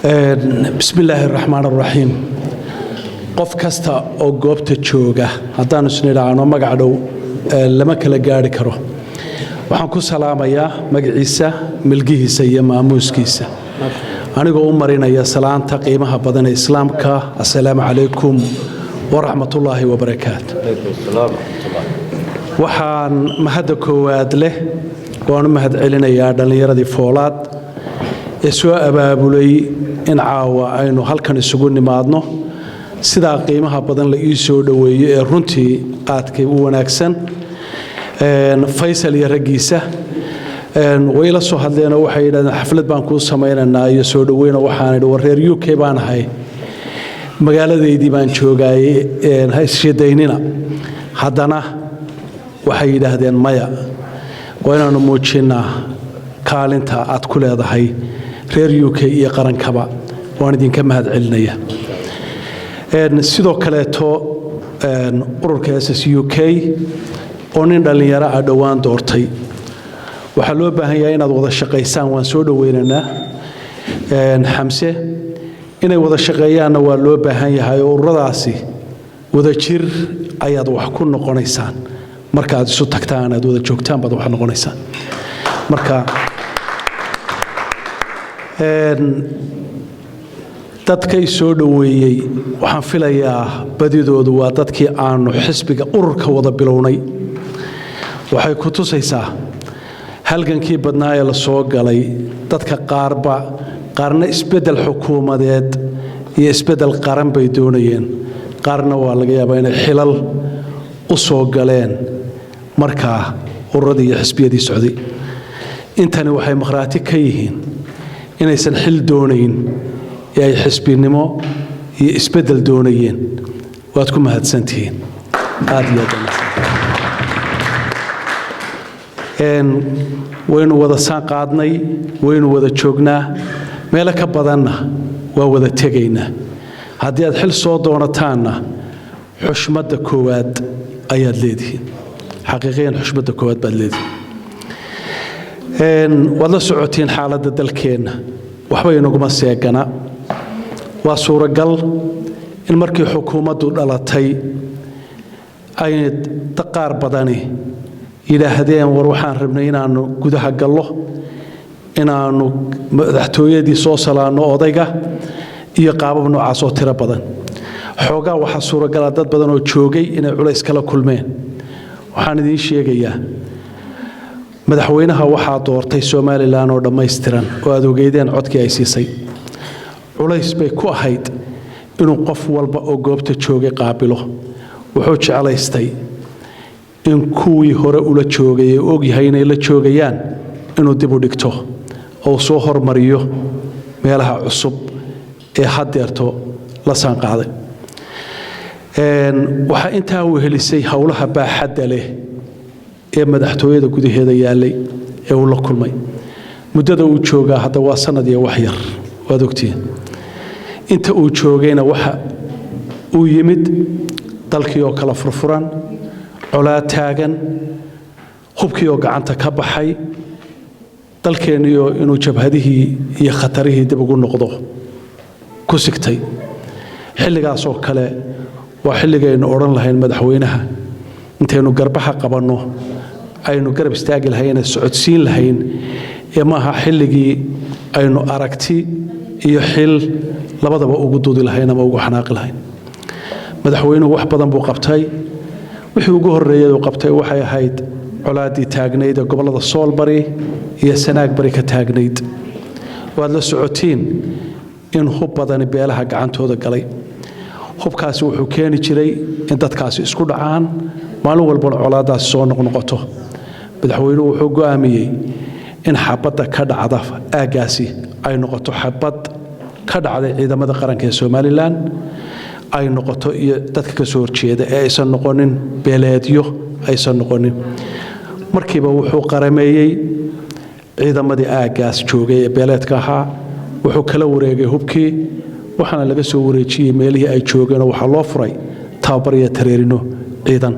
بسم الله الرحمن الرحيم قف كستا أو جوبت جوجا هذا نسني لعنو مقعدو لما كلا جاري كرو وحنكو سلام يا مقعيسة ملقيه سيا ماموس كيسة أنا قوم مرينا يا سلام تقيمها بدن الإسلام السلام عليكم ورحمة الله وبركاته وحان مهدكو وادله وأنا مهد علينا يا دليل دي فولاد يسوع أبابولي إن عاوة إنه هل كان يسوون نمادنا سدا قيمها بدن لإيسو دوي رنتي قاتك وناكسن فيصل يرجيسه ويلا صهد لنا وحيدا حفلة بانكو سمينا يسوع دوينا وحنا ورير يوكي بان هاي مقالة دي بان شوقاي هاي الشديننا حدنا وحيدا هذين مايا وين نموتشنا كالنتا أتكل هذا هاي reer UK iyo qarankaba waan idinka mahad celinaya sidoo kale to ururka SSUK oo nin dhalinyaro ah dhawaan doortay waxa loo baahan yahay inaad wada shaqeysaan waan soo dhaweynaynaa xamse inay wada shaqeeyaan waa loo baahan yahay ururadaasi wada jir ayaad wax ku noqonaysaan marka aad isu tagtaan aad wada joogtaan baad wax noqonaysaan marka dadkay soo dhaweeyay waxaan filayaa badidoodu waa dadkii aanu xisbiga ururka wada bilownay waxay ku tusaysaa halgankii badnaa ee la soo galay dadka qaarna isbedel xukuumadeed iyo isbedel qaran bay doonayeen qaarna waa laga yaabaa inay xilal u soo galeen markaa ururadii iyo xisbiyadii socday intani waxay maqraati ka yihiin inaysan xil doonayn ee ay xisbinimo iyo isbedel doonayeen waad ku mahadsantihiin aad iyo aad waynu wada saan qaadnay waynu wada joognaa meel ka badanna waa wada tegaynaa haddii aad xil soo doonataanna xushmadda koowaad ayaad leedihiin xaqiiqiyan xushmadda koowaad baad leedihiin waad la socotiin xaaladda dalkeenna waxba inaguma seegana waa suuragal in markii xukuumaddu dhalatay ay qaar badani yidhaahdeen war waxaan rabnay inaannu gudaha gallo inaannu madaxtooyadii soo salaanno odayga iyo qaabab noocaas oo tiro badan xoogaa waxaa suuragala dad badan oo joogay inay culays kala kulmeen waxaan idiin sheegayaa madaxweynaha waxaa doortay Soomaaliland oo dhammaystiran oo aad ogeydeen codkii ay siisay culays bay ku ahayd inuu qof walba oo goobta joogay qaabilo wuxuu jecelaystay in kuwii hore ula joogay oo og yahay inay la joogayaan inuu dib u dhigto oo soo hormariyo meelaha cusub ee hadeerto la saan qaaday waxa intaa uu helisay hawlaha baaxadda leh ee madaxtooyada gudaheeda yaalay ee uu la kulmay muddada uu joogaa hadda waa sanad iyo wax yar waad ogtiin inta uu joogayna waxa uu yimid dalkii oo kala furfuran colaad taagan hubkii oo gacanta ka baxay dalkeeniyo inuu jabhadihii iyo khatarihii dib ugu noqdo ku sigtay xilligaas oo kale waa xilligaynu odhan lahayn madaxweynaha intaynu garbaha qabanno aynu garab istaagi lahayn socodsiin lahayn ee maaha xilligii aynu aragti iyo xil labadaba ugu doodi lahayn ama ugu xanaaqi lahayn madaxweynuhu wax badan buu qabtay wixii ugu horeeyay uu qabtay waxay ahayd colaadii taagnayd ee gobolada Soolbari iyo Sanaag-bari ka taagnayd waad la socotiin in hub badan beelaha gacantooda galay hubkaasi wuxuu keeni jiray in dadkaasi isku dhacaan maalin walba colaadaas soo noqnoqoto madaxweynuhu wuxuu go'aamiyay in xabadda ka dhacda aagaasi ay noqoto xabad ka dhacday ciidamada qaranka ee Soomaaliland ay noqoto iyo dadka ka soo horjeeda ee aysan noqonin beeleedyo aysan noqonin markiiba wuxuu qarameeyay ciidamadii aagaas joogay ee beeleedka ahaa wuxuu kala wareegay hubkii waxaana laga soo wareejiyay meelihii ay joogeen waxa loo furay tababar iyo tareerino ciidan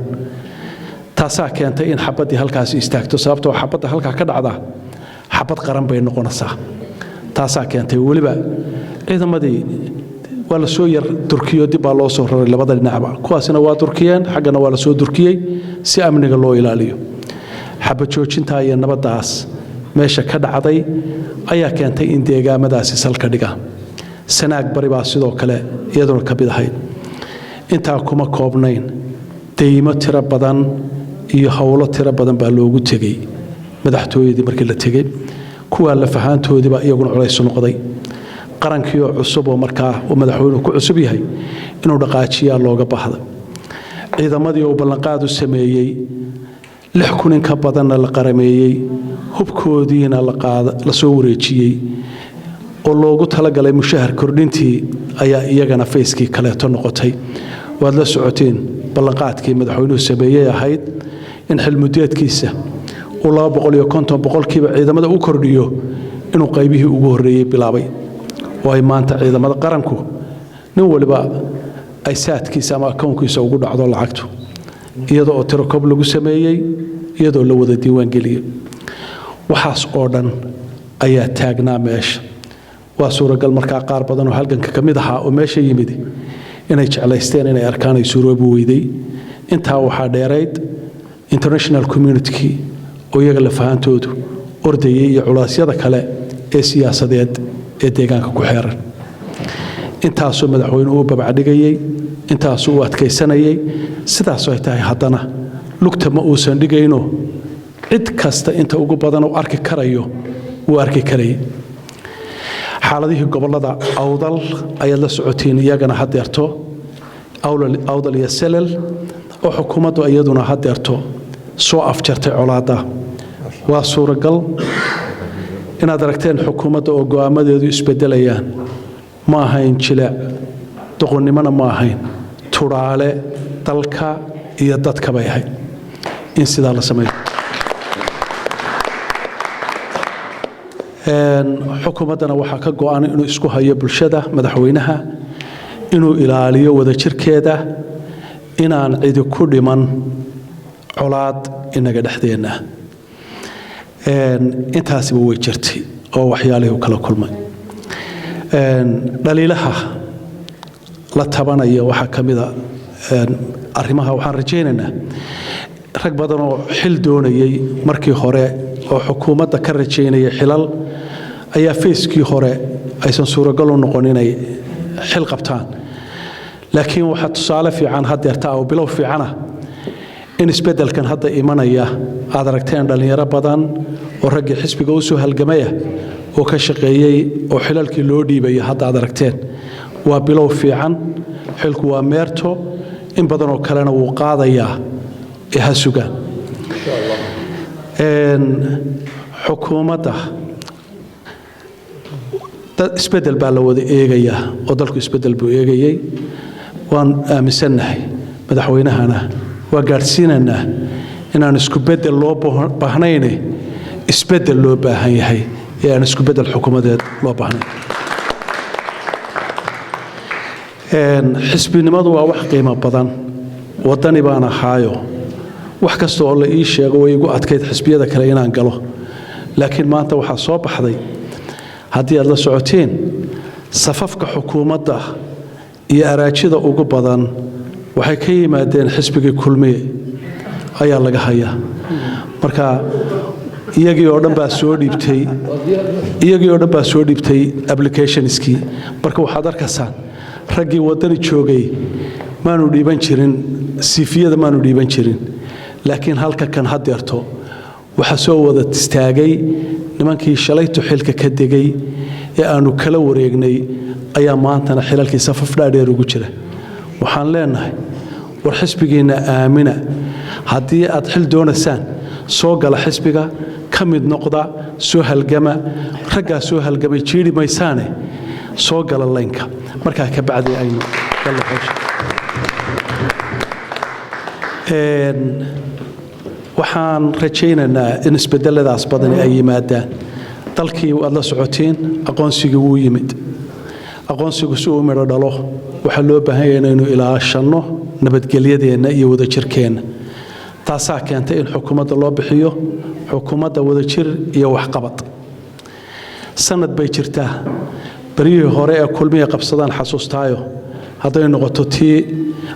taasaa keentay in xabaddii halkaas istaagto sababtoo xabadda halka ka dhacda xabad qaran bay noqonaysaa taasaa keentay weliba ciidamadii waa la soo yar durkiyo dib baa loo soo raray labada dhinacba kuwaasina waa durkiyeen xaggana waa la soo durkiyey si amniga loo ilaaliyo xabad joojinta iyo nabadaas meesha ka dhacday ayaa keentay in deegaamadaasi salka dhiga sanaag bari baa sidoo kale iyaduna ka mid ahayd intaa kuma koobnayn deymo tiro badan iyo howlo tiro badan baa loogu tegey madaxtooyadii markii la tegey kuwaa la fahaantoodiiba iyaguna culays noqday qarankii oo cusub oo markaa uu madaxweynuhu ku cusub yahay inuu dhaqaajiyaa looga baahday ciidamadii uu ballanqaad u sameeyey 6,000 in ka badanna la qarameeyey hubkoodiina la soo wareejiyey oo loogu talagalay mushahar kordhintii ayaa iyagana fayskii kaleeto noqotay waad la socoteen ballanqaadkii madaxweynuhu sameeyey ahayd in xilmudeedkiisa uu 250 boqolkiiba ciidamada u kordhiyo inuu qaybihii ugu horreeyey bilaabay oo ay maanta ciidamada qaranku nin waliba ay saadkiisa ama akoonkiisa ugu dhacdo lacagtu iyadoo tiro koob lagu sameeyey iyadoo la wada diiwaan geliyay waxaas oo dhan ayaa taagnaa meesha waa suuragal markaa qaar badan oo halganka ka mid ahaa oo meesha yimid inay jeclaysteen inay arkaan ay suuroobi weyday intaa waxaa dheerayd international community oo iyaga la fahantoodu ordayay iyo culaasyada kale ee siyaasadeed ee deegaanka ku xeeran intaasoo madaxweynuhu u babacdhigayay intaasoo u adkaysanayay sidaasoo ay tahay haddana lugta ma uusan dhigayno cid kasta inta ugu badan uu arki karayo wuu arki karayay xaaladihii gobollada awdal ayaad la socotiin iyagana hadeerto awdal iyo selal oo xukuumaddu iyaduna hadeerto soo afjartay colaadda waa suuragal inaad aragteen xukuumadda oo go'aamadeedu isbedelayaan ma ahayn jileec doqonnimona ma ahayn turaale dalka iyo dadka bay ahayd in sidaa la sameeyo xukuumaddana waxaa ka go'an inuu isku hayo bulshada madaxweynaha inuu ilaaliyo wadajirkeeda inaan cidi ku dhiman colaad inaga dhexdeenna intaasiba way jirtay oo waxyaalihii kala kulmay dhaliilaha la tabanaya waxaa ka mid ah arrimaha waxaan rajaynaynaa rag badan oo xil doonayay markii hore oo xukuumadda ka rajaynaya xilal ayaa fayskii hore aysan suuragal u noqon inay xil qabtaan laakiin waxaa tusaale fiican hadeerta oo bilow fiicana in isbeddelkan hadda imanaya aad aragteen dhalinyaro badan oo raggii xisbiga u soo halgamaya oo ka shaqeeyey oo xilalkii loo dhiibaya hadda aad aragteen waa bilow fiican xilku waa meerto in badan oo kalena wuu qaadayaa ee ha sugaan xukuumadda isbeddel baa la wada eegayaa oo dalku isbeddel buu eegayey waan aaminsannahay madaxweynahana waa gaadhsiinaynaa inaan isku beddel loo baahnayne isbeddel loo baahan yahay ee aan isku beddel xukuumadeed loo baahnayn xisbinimadu waa wax qiimo badan waddani baan ahaayo wax kasta oo la ii sheego way igu adkayd xisbiyada kale inaan galo laakiin maanta waxaa soo baxday haddii aad la socoteen safafka xukuumadda iyo araajida ugu badan waxay ka yimaadeen xisbigii kulmiye ayaa laga hayaa marka iyagii oo dhan baa soo dhiibtay applicationskii marka waxaad arkaysaan raggii waddani joogay maanu dhiiban jirin siifiyada maanu dhiiban jirin laakiin halka kan hadeerto waxaa soo wada istaagay nimankii shalaytu xilka ka degay ee aanu kala wareegnay ayaa maantana xilalkii safaf dhaadheer ugu jira waxaan leenahay war xisbigiinna aamina haddii aad xil doonaysaan soo gala xisbiga ka mid noqda soo halgama raggaa soo halgamay jiiri maysaane soo gala laynka markaa ka bacdi aynu waxaan rajaynaynaa in isbedeladaas badani ay yimaadaan dalkii waad la socotiin aqoonsigii wuu yimid aqoonsigu si uu midho dhalo waxaa loo baahan yahay inaynu ilaashanno nabadgelyadeenna iyo wadajirkeenna taasaa keentay in xukuumadda loo bixiyo xukuumadda wadajir iyo waxqabad sanad bay jirtaa bariyii hore ee kulmiye qabsadaan xasuustaayo hadday noqoto tii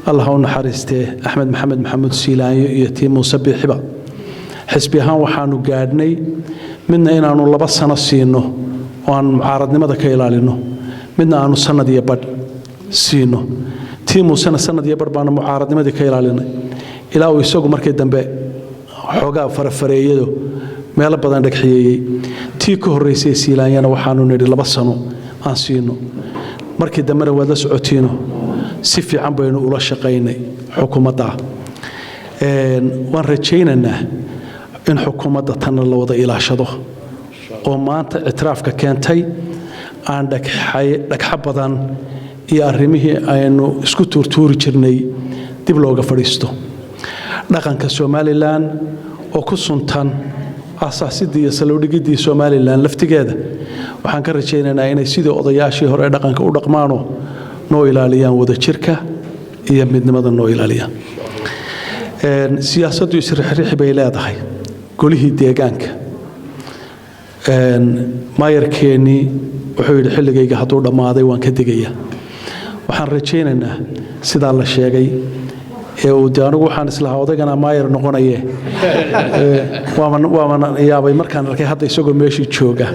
allah u naxariistee axmed maxamed maxamuud siilaanyo iyo tii muuse biixiba xisbi ahaan waxaanu gaadhnay midna inaanu 2 sano siino oo aan mucaaradnimada ka ilaalino midna aanu sanad iyo badh siino tii muusena sanad iyo badh baanu mucaaradnimadii ka ilaalinay ilaa uu isagu markii dambe xoogaa farafareeyado meel badan dhagxiyay tii ka horeysay siilaanyana waxaanu nidhi 2 sano aan siino markii dambena wada socotiino si fiican baynu ula shaqaynay xukuumadda waan rajaynaynaa in xukuumadda tan la wada ilaashado oo maanta itraafka keentay aan dhagxa badan iyo arrimihii aynu isku tuurtuuri jirnay dib looga fadhiisto dhaqanka Somaliland oo ku suntan asaasidii iyo salowdigidii Somaliland laftigeeda waxaan ka rajaynaynaa inay sidii odayaashii hore dhaqanka u dhaqmaano noo ilaaliyaan wada jirka iyo midnimada noo ilaaliyaan siyaasaddu isriixriix bay leedahay golihii deegaanka maayarkeeni wuxuu yidhi xilligayga hadduu dhammaaday waan ka digaya waxaan rajaynaynaa sidaa la sheegay ee uu anigu waxaan islahaa odaygana maayar noqonaye waaman yaabay markaan arkay hadda isagoo meeshii jooga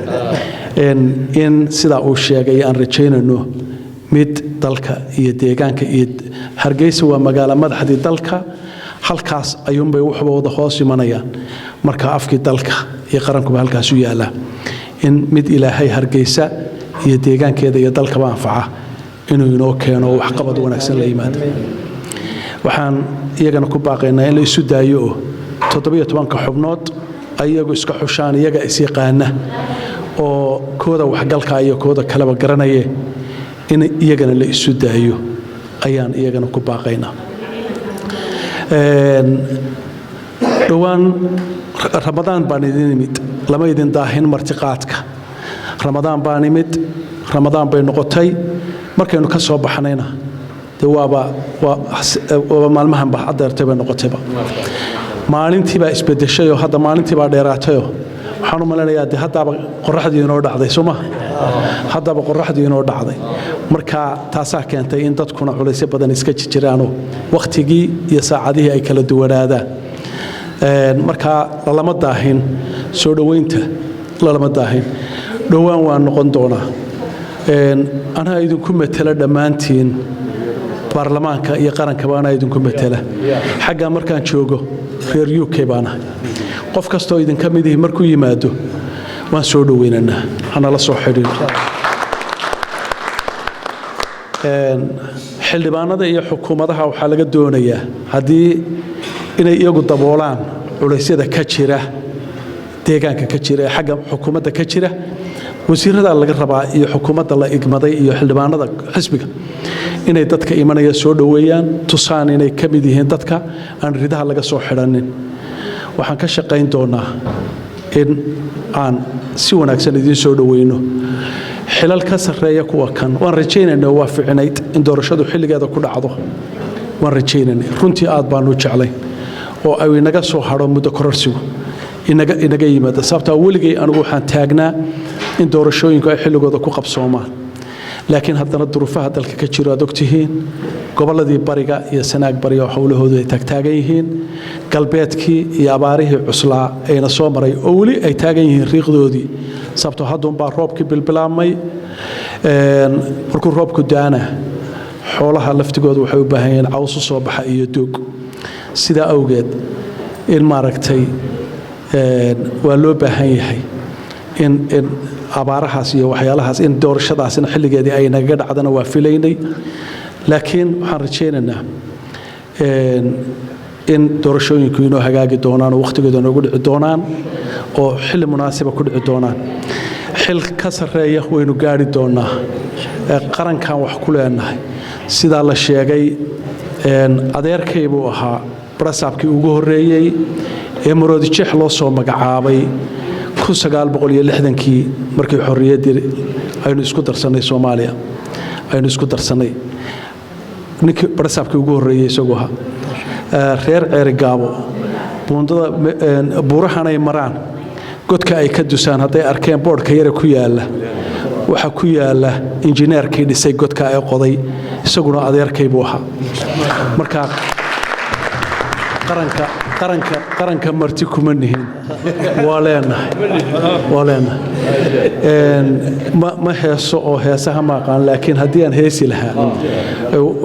in sidaa uu sheegay aan rajaynayno mid dalka iyo deegaanka iyo Hargeysa waa magaalo madaxdii dalka halkaas ayuunbay waxba wada hoos imanayaan marka afkii dalka iyo qarankuba halkaas u yaala in mid ilaahay Hargeysa iyo deegaankeeda iyo dalkaba anfaca inuu inoo keeno wax qabad wanaagsan la yimaado waxaan iyagana ku baaqaynaa in la isu daayo 17 xubnood ayagu iska xushaan iyaga is yaqaana oo kooda waxgalka iyo kooda kaleba garanaya in iyagana la isu daayo ayaan iyagana ku baaqaynaa dhawaan Ramadaan baan idin imid lama idin daahin martiqaadka Ramadaan baan imid Ramadaan bay noqotay markaynu ka soo baxnayna waaba maalmahan ba adeertay bay noqotayba maalintii baa isbedeshay oo hadda maalintii baa dheeraatay waxaan u maleynayaa haddaba qorraxdii inoo dhacday Soomaa haddaba qorraxdii inoo dhacday marka taasaa keentay in dadkuna culaysyo badan iska jiraan waqtigii iyo saacadihii ay kala duwanaadaan marka lama daahin soo dhaweynta lama daahin dhawaan waan noqon doonaa ana idinku metela dhamaantiin baarlamaanka iyo qaranka baana idinku metela xagga markaan joogo reer UK baana qof kasto idin kamid yahay markuu yimaado waan soo dhaweynana ana la soo xidhiidh xildhibaanada iyo xukuumadaha waxa laga doonayaa hadii inay iyagu daboolaan culeysyada ka jira deegaanka ka jira xagga xukuumadda ka jira wasiirada laga rabaa iyo xukuumadda la igmaday iyo xildhibaanada xisbiga inay dadka imanaya soo dhaweeyaan tusaan inay kamid yihiin dadka aan ridaha laga soo xidhanin waxaan ka shaqayn doonaa in aan si wanaagsan idin soo dhaweyno xilal ka sareeya kuwa kan waan rajaynaynaa waa ficnayd in doorashadu xilligeeda ku dhacdo waan rajaynaynaa runtii aad baan u jeclay oo ay naga soo haro muddo kororsigu inaga yimaada sababta waligay anigu waxaan taagnaa in doorashooyinku ay xilligooda ku qabsoomaan laakiin haddana duruufaha dalka ka jiro aad ogtihiin gobolladii bariga iyo sanaag bariga howlahoodu ay taagan yihiin galbeedkii iyo abaarihii cuslaa ayna soo maray oo weli ay taagan yihiin riiqdoodii sababtoo hadduun baa roobkii bilbilaabmay markuu roobku daana xoolaha laftigooda waxay u baahan yihiin caws u soo baxa iyo doog sidaa awgeed in maaragtay waa loo baahan yahay in abaarahaas iyo waxyaalahaas in doorashadaasina xilligeedii ay naga dhacdana waa filaynay laakiin waxaan rajaynaynaa in doorashooyinku inoo hagaagi doonaan oo waqtigooda noogu dhici doonaan oo xilli munaasiba ku dhici doonaan xil ka sareeya waynu gaari doonaa qarankan wax ku leenahay sidaa la sheegay adeerkay buu ahaa barasaabkii ugu horeeyay ee Maroodi Jeex loo soo magacaabay 1960kii markii xorriyaddii aynu isku darsanay Soomaaliya aynu isku darsanay ninkii barasaabkii ugu horeeyay isagoo ahaa reer Ceerigaabo buundada buurahan ay maraan godka ay ka dusaan hadday arkeen boodhka yara ku yaalla waxa ku yaalla injineerkii dhisay godka ay qoday isaguna adeerkay buu ahaa marka qaranka marti kuma nihin waa leenahay ma heeso oo heesaha ma aqaan laakiin haddii aan heesi lahaa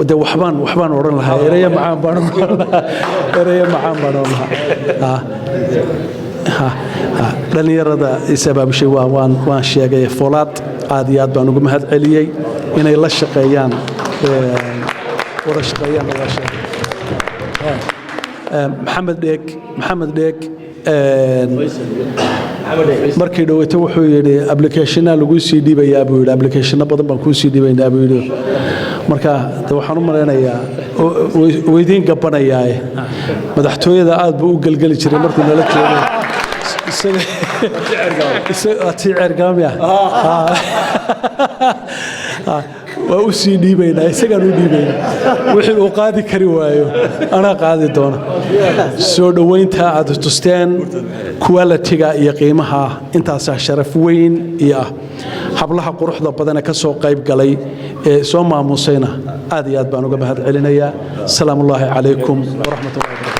de waxbaan odhan lahaa eraya macaan baan odhan lahaa dhalinyarada isabaabishay waan sheegay foolaad aad iyo aad baan ugu mahad celiyey inay la shaqeeyaan wada shaqeeyaan waa sheegay محمد ديك markii dhaweyto wuxuu yiri application lagu sii dhiibaya buu yiri application badan baan ku sii dhiibaynaa buu yiri marka waxaan u maleynayaa weydiin gabanayay madaxtooyada aad buu u galgali jiray markuu nala joogay isaga tiirgaamiya waa u sii dhiibaynaa isagaan u dhiibaynaa wixii uu qaadi kari waayo anaa qaadi doona soo dhoweynta aad tusteen quality-ga iyo qiimaha intaasaa sharaf weyn iyo ah hablaha quruxda badan ka soo qayb galay ee soo maamusayna aad iyo aad baan uga mahad celinayaa salaamu alaykum wa rahmatullahi wa barakatuh